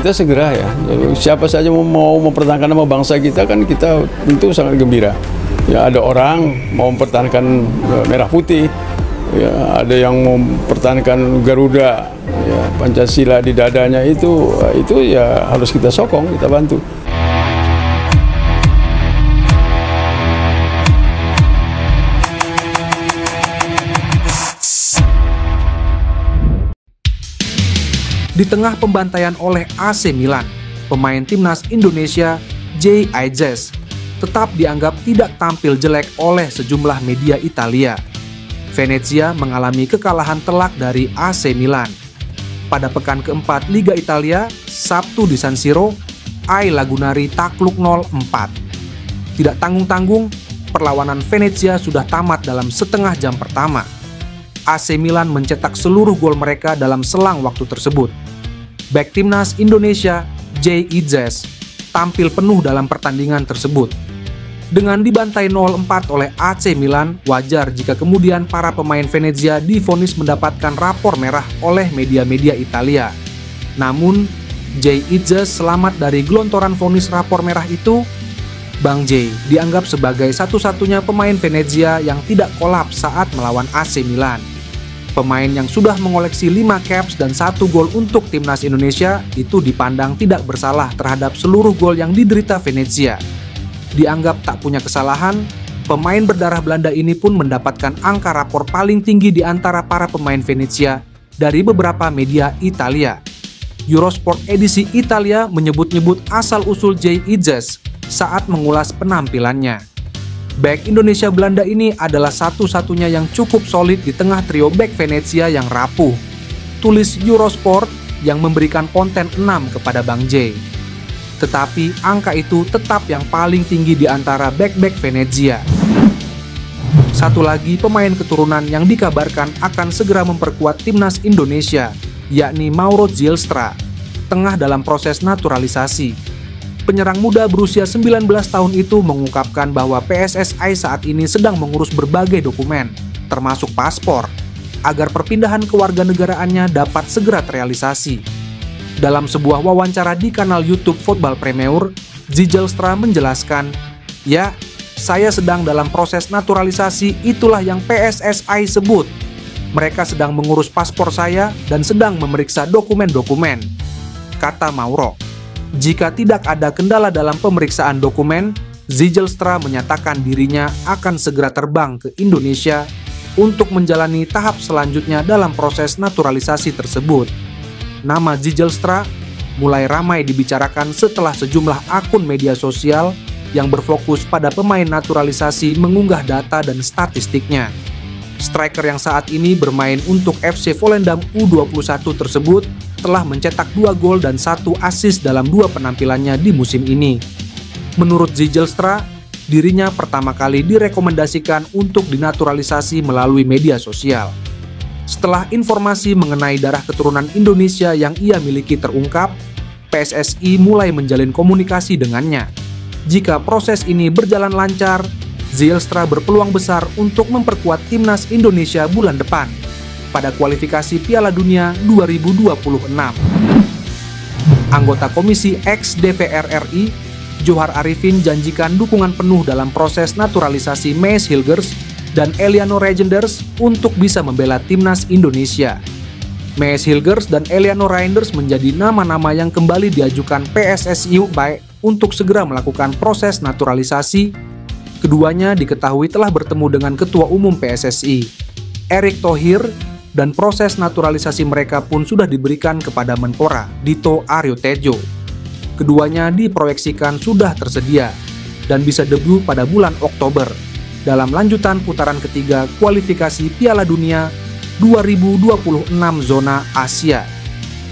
kita segera ya. Siapa saja mau mempertahankan nama bangsa kita kan kita tentu sangat gembira. Ya ada orang mau mempertahankan merah putih, ya ada yang mau mempertahankan Garuda, ya Pancasila di dadanya itu ya harus kita sokong, kita bantu. Di tengah pembantaian oleh AC Milan, pemain timnas Indonesia Jay Idzes tetap dianggap tidak tampil jelek oleh sejumlah media Italia. Venezia mengalami kekalahan telak dari AC Milan. Pada pekan keempat Liga Italia, Sabtu di San Siro, Ai Lagunari takluk 0-4. Tidak tanggung-tanggung, perlawanan Venezia sudah tamat dalam setengah jam pertama. AC Milan mencetak seluruh gol mereka dalam selang waktu tersebut. Bek timnas Indonesia, Jay Idzes, tampil penuh dalam pertandingan tersebut. Dengan dibantai 0-4 oleh AC Milan, wajar jika kemudian para pemain Venezia divonis mendapatkan rapor merah oleh media-media Italia. Namun, Jay Idzes selamat dari gelontoran vonis rapor merah itu. Bang Jay dianggap sebagai satu-satunya pemain Venezia yang tidak kolaps saat melawan AC Milan. Pemain yang sudah mengoleksi 5 caps dan 1 gol untuk timnas Indonesia itu dipandang tidak bersalah terhadap seluruh gol yang diderita Venezia. Dianggap tak punya kesalahan, pemain berdarah Belanda ini pun mendapatkan angka rapor paling tinggi di antara para pemain Venezia dari beberapa media Italia. Eurosport edisi Italia menyebut-nyebut asal-usul Jay Idzes saat mengulas penampilannya. Bek Indonesia Belanda ini adalah satu-satunya yang cukup solid di tengah trio bek Venezia yang rapuh, tulis Eurosport yang memberikan konten 6 kepada Bang Jay. Tetapi angka itu tetap yang paling tinggi di antara bek-bek Venezia. Satu lagi pemain keturunan yang dikabarkan akan segera memperkuat timnas Indonesia, yakni Mauro Zylstra, tengah dalam proses naturalisasi. Penyerang muda berusia 19 tahun itu mengungkapkan bahwa PSSI saat ini sedang mengurus berbagai dokumen, termasuk paspor, agar perpindahan kewarganegaraannya dapat segera terrealisasi. Dalam sebuah wawancara di kanal YouTube Football Premier, Zylstra menjelaskan, "Ya, saya sedang dalam proses naturalisasi, itulah yang PSSI sebut. Mereka sedang mengurus paspor saya dan sedang memeriksa dokumen-dokumen," kata Mauro. Jika tidak ada kendala dalam pemeriksaan dokumen, Zylstra menyatakan dirinya akan segera terbang ke Indonesia untuk menjalani tahap selanjutnya dalam proses naturalisasi tersebut. Nama Zylstra mulai ramai dibicarakan setelah sejumlah akun media sosial yang berfokus pada pemain naturalisasi mengunggah data dan statistiknya. Striker yang saat ini bermain untuk FC Volendam U21 tersebut telah mencetak 2 gol dan 1 assist dalam 2 penampilannya di musim ini. Menurut Zylstra, dirinya pertama kali direkomendasikan untuk dinaturalisasi melalui media sosial. Setelah informasi mengenai darah keturunan Indonesia yang ia miliki terungkap, PSSI mulai menjalin komunikasi dengannya. Jika proses ini berjalan lancar, Zylstra berpeluang besar untuk memperkuat timnas Indonesia bulan depan pada kualifikasi Piala Dunia 2026. Anggota Komisi X DPR RI, Johar Arifin janjikan dukungan penuh dalam proses naturalisasi Mees Hilgers dan Eliano Reijnders untuk bisa membela timnas Indonesia. Mees Hilgers dan Eliano Reijnders menjadi nama-nama yang kembali diajukan PSSI untuk segera melakukan proses naturalisasi. Keduanya diketahui telah bertemu dengan Ketua Umum PSSI, Erick Thohir, dan proses naturalisasi mereka pun sudah diberikan kepada Menpora, Dito Aryo Tejo. Keduanya diproyeksikan sudah tersedia dan bisa debut pada bulan Oktober dalam lanjutan putaran ketiga kualifikasi Piala Dunia 2026 zona Asia.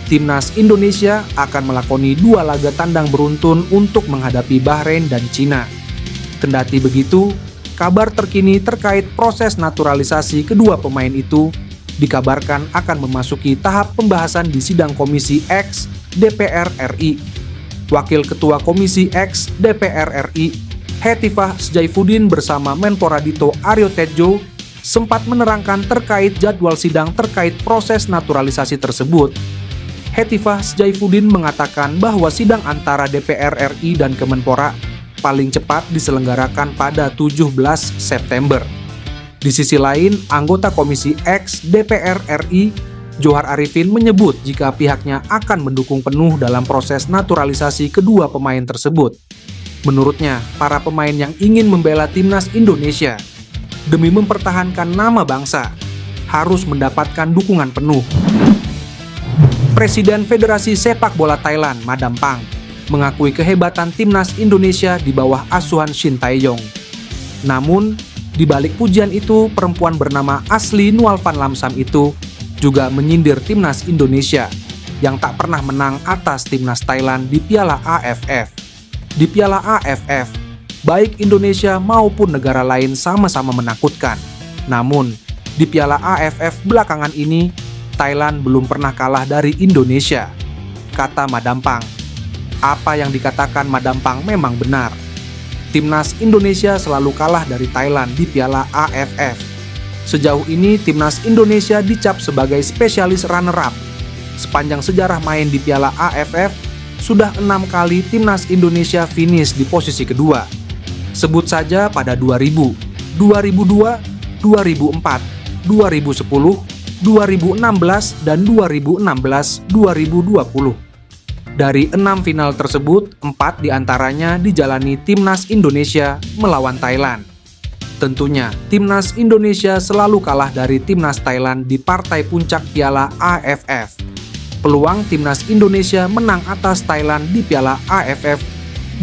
Timnas Indonesia akan melakoni 2 laga tandang beruntun untuk menghadapi Bahrain dan Cina. Kendati begitu, kabar terkini terkait proses naturalisasi kedua pemain itu dikabarkan akan memasuki tahap pembahasan di sidang Komisi X DPR RI. Wakil Ketua Komisi X DPR RI, Hetifah Sjaifuddin bersama Menpora Dito Aryo Tejo sempat menerangkan terkait jadwal sidang terkait proses naturalisasi tersebut. Hetifah Sjaifuddin mengatakan bahwa sidang antara DPR RI dan Kemenpora paling cepat diselenggarakan pada 17 September. Di sisi lain, anggota Komisi X DPR RI, Johar Arifin menyebut jika pihaknya akan mendukung penuh dalam proses naturalisasi kedua pemain tersebut. Menurutnya, para pemain yang ingin membela timnas Indonesia demi mempertahankan nama bangsa harus mendapatkan dukungan penuh. Presiden Federasi Sepak Bola Thailand, Madam Pang, mengakui kehebatan timnas Indonesia di bawah asuhan Shin Tae-yong. Namun, di balik pujian itu, perempuan bernama Asli Nualvan Lamsam itu juga menyindir timnas Indonesia yang tak pernah menang atas timnas Thailand di Piala AFF. Di Piala AFF, baik Indonesia maupun negara lain sama-sama menakutkan. Namun, di Piala AFF belakangan ini, Thailand belum pernah kalah dari Indonesia, kata Madam Pang. Apa yang dikatakan Madam Pang memang benar. Timnas Indonesia selalu kalah dari Thailand di Piala AFF. Sejauh ini, timnas Indonesia dicap sebagai spesialis runner-up. Sepanjang sejarah main di Piala AFF, sudah 6 kali timnas Indonesia finish di posisi kedua. Sebut saja pada 2000, 2002, 2004, 2010, 2016, dan 2016-2020. Dari 6 final tersebut, 4 diantaranya dijalani timnas Indonesia melawan Thailand. Tentunya, timnas Indonesia selalu kalah dari timnas Thailand di partai puncak Piala AFF. Peluang timnas Indonesia menang atas Thailand di Piala AFF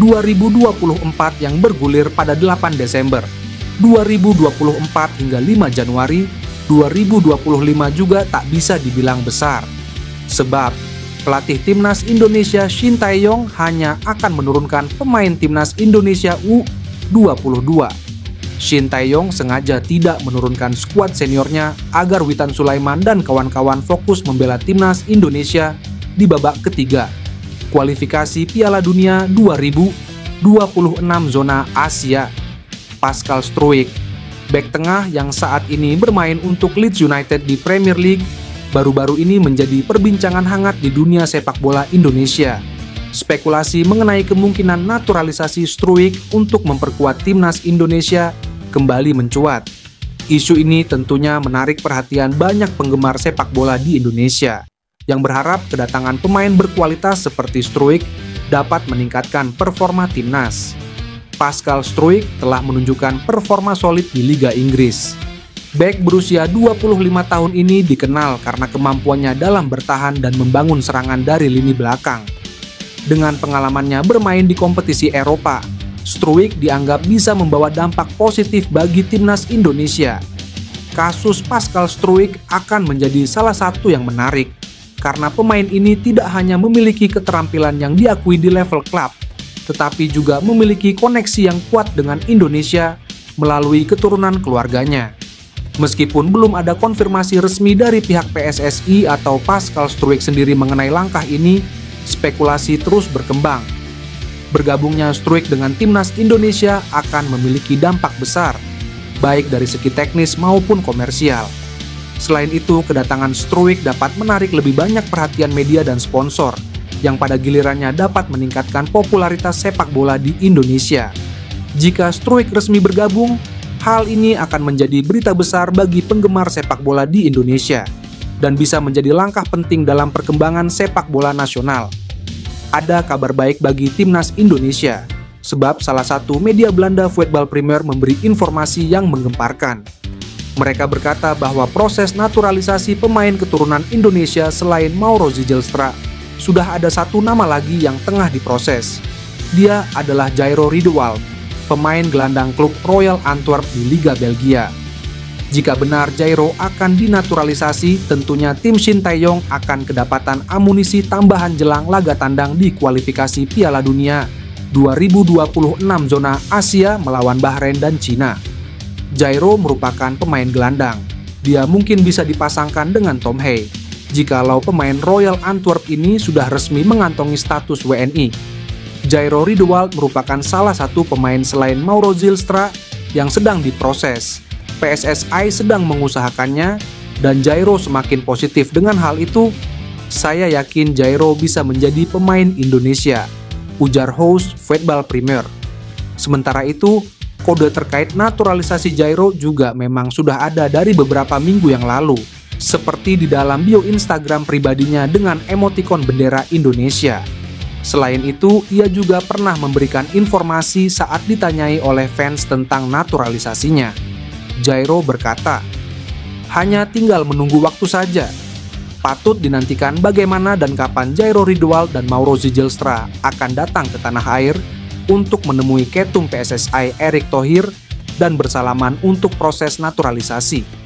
2024 yang bergulir pada 8 Desember, 2024 hingga 5 Januari 2025 juga tak bisa dibilang besar. Sebab pelatih timnas Indonesia Shin Tae-yong hanya akan menurunkan pemain timnas Indonesia U22. Shin Tae-yong sengaja tidak menurunkan skuad seniornya agar Witan Sulaiman dan kawan-kawan fokus membela timnas Indonesia di babak ketiga kualifikasi Piala Dunia 2026 zona Asia. Pascal Struijk, bek tengah yang saat ini bermain untuk Leeds United di Premier League, baru-baru ini menjadi perbincangan hangat di dunia sepak bola Indonesia. Spekulasi mengenai kemungkinan naturalisasi Struijk untuk memperkuat timnas Indonesia kembali mencuat. Isu ini tentunya menarik perhatian banyak penggemar sepak bola di Indonesia, yang berharap kedatangan pemain berkualitas seperti Struijk dapat meningkatkan performa timnas. Pascal Struijk telah menunjukkan performa solid di Liga Inggris. Bek berusia 25 tahun ini dikenal karena kemampuannya dalam bertahan dan membangun serangan dari lini belakang. Dengan pengalamannya bermain di kompetisi Eropa, Struijk dianggap bisa membawa dampak positif bagi timnas Indonesia. Kasus Pascal Struijk akan menjadi salah satu yang menarik, karena pemain ini tidak hanya memiliki keterampilan yang diakui di level klub, tetapi juga memiliki koneksi yang kuat dengan Indonesia melalui keturunan keluarganya. Meskipun belum ada konfirmasi resmi dari pihak PSSI atau Pascal Struijk sendiri mengenai langkah ini, spekulasi terus berkembang. Bergabungnya Struijk dengan timnas Indonesia akan memiliki dampak besar, baik dari segi teknis maupun komersial. Selain itu, kedatangan Struijk dapat menarik lebih banyak perhatian media dan sponsor, yang pada gilirannya dapat meningkatkan popularitas sepak bola di Indonesia. Jika Struijk resmi bergabung, hal ini akan menjadi berita besar bagi penggemar sepak bola di Indonesia dan bisa menjadi langkah penting dalam perkembangan sepak bola nasional. Ada kabar baik bagi timnas Indonesia, sebab salah satu media Belanda Voetbal Premier memberi informasi yang menggemparkan. Mereka berkata bahwa proses naturalisasi pemain keturunan Indonesia selain Mauro Zijlstra, sudah ada satu nama lagi yang tengah diproses. Dia adalah Jairo Riedewald, pemain gelandang klub Royal Antwerp di Liga Belgia. Jika benar Jairo akan dinaturalisasi, tentunya tim Shin Tae-yong akan kedapatan amunisi tambahan jelang laga tandang di kualifikasi Piala Dunia 2026 zona Asia melawan Bahrain dan Cina. Jairo merupakan pemain gelandang. Dia mungkin bisa dipasangkan dengan Tom Hei, jikalau pemain Royal Antwerp ini sudah resmi mengantongi status WNI. Jairo Riedewald merupakan salah satu pemain selain Mauro Zijlstra yang sedang diproses. PSSI sedang mengusahakannya, dan Jairo semakin positif dengan hal itu, Saya yakin Jairo bisa menjadi pemain Indonesia, ujar host Football Premier. Sementara itu, kode terkait naturalisasi Jairo juga memang sudah ada dari beberapa minggu yang lalu, seperti di dalam bio Instagram pribadinya dengan emotikon bendera Indonesia. Selain itu, ia juga pernah memberikan informasi saat ditanyai oleh fans tentang naturalisasinya. Jairo berkata, "Hanya tinggal menunggu waktu saja. Patut dinantikan bagaimana dan kapan Jairo Ridwal dan Mauro Zijlstra akan datang ke tanah air untuk menemui Ketum PSSI Erick Thohir dan bersalaman untuk proses naturalisasi."